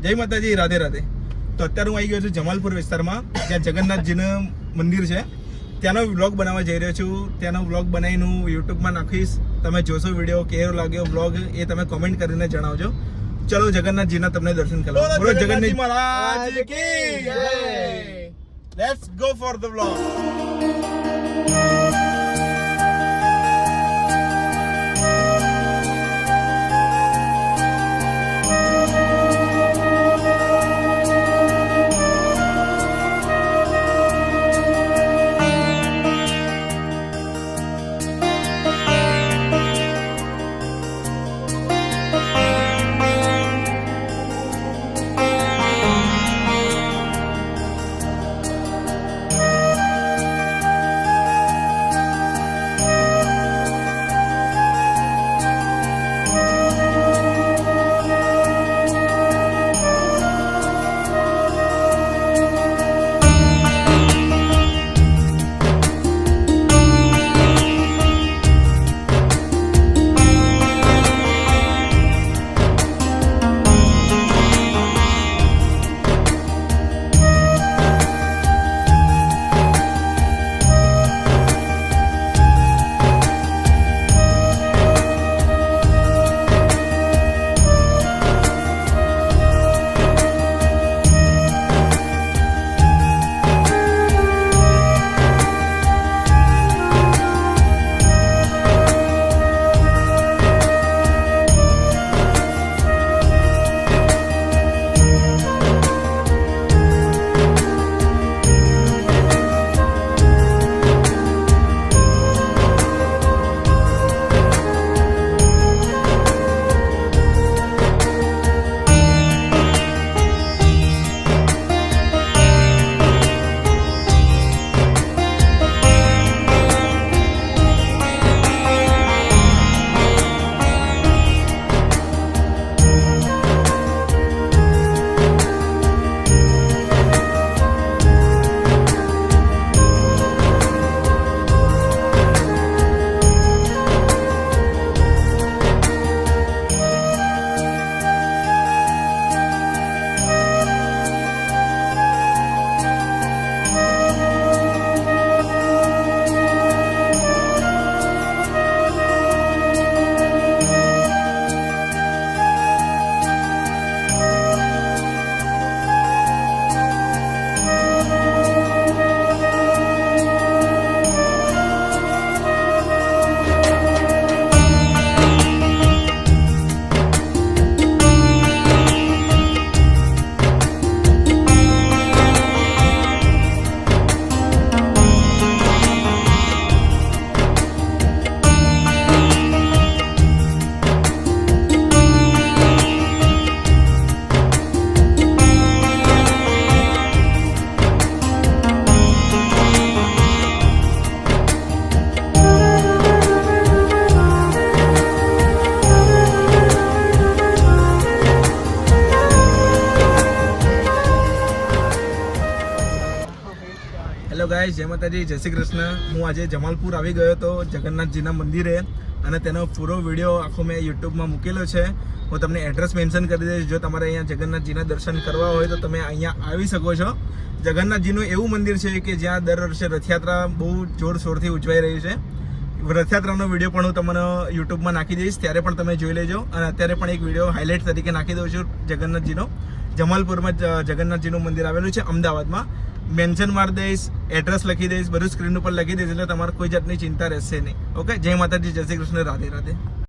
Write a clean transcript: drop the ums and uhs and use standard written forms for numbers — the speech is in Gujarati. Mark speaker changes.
Speaker 1: જય માતાજી, રાધે રાધે. તો અત્યારે હું આવી ગયો છું જમાલપુર વિસ્તારમાં, જ્યાં જગન્નાથજીનું મંદિર છે. ત્યાંનો વ્લોગ બનાવવા જઈ રહ્યો છું. ત્યાંનો વ્લોગ બનાવીને હું યુટ્યુબમાં નાખીશ. તમે જોશો વિડીયો, કેવો લાગ્યો વ્લોગ એ તમે કોમેન્ટ કરીને જણાવજો. ચલો જગન્નાથજીના તમને દર્શન કરાવો. બોલો જગન્નાથ મહારાજ કી જય. Let's go for the vlog. Hello guys, જય માતાજી, જય શ્રી કૃષ્ણ. હું આજે જમાલપુર આવી ગયો હતો જગન્નાથજીના મંદિરે, અને તેનો પૂરો વિડીયો આખો મેં યુટ્યુબમાં મૂકેલો છે. હું તમને એડ્રેસ મેન્શન કરી દઈશ. જો તમારે અહીંયા જગન્નાથજીના દર્શન કરવા હોય તો તમે અહીંયા આવી શકો છો. જગન્નાથજીનું એવું મંદિર છે કે જ્યાં દર વર્ષે રથયાત્રા બહુ જોરશોરથી ઉજવાઈ રહી છે. રથયાત્રાનો વિડીયો પણ હું તમને યુટ્યુબમાં નાખી દઈશ, ત્યારે પણ તમે જોઈ લેજો. અને અત્યારે પણ એક વિડીયો હાઇલાઇટ તરીકે નાખી દઉં છું જગન્નાથજીનો. જમાલપુરમાં જગન્નાથજીનું મંદિર આવેલું છે અમદાવાદમાં. મેન્શન મારી દઈશ, એડ્રેસ લખી દઈશ, બધું સ્ક્રીન ઉપર લખી દઈશ, એટલે તમારે કોઈ જાતની ચિંતા રહેશે નહીં. ઓકે, જય માતાજી, જય શ્રી કૃષ્ણ, રાધે રાધે.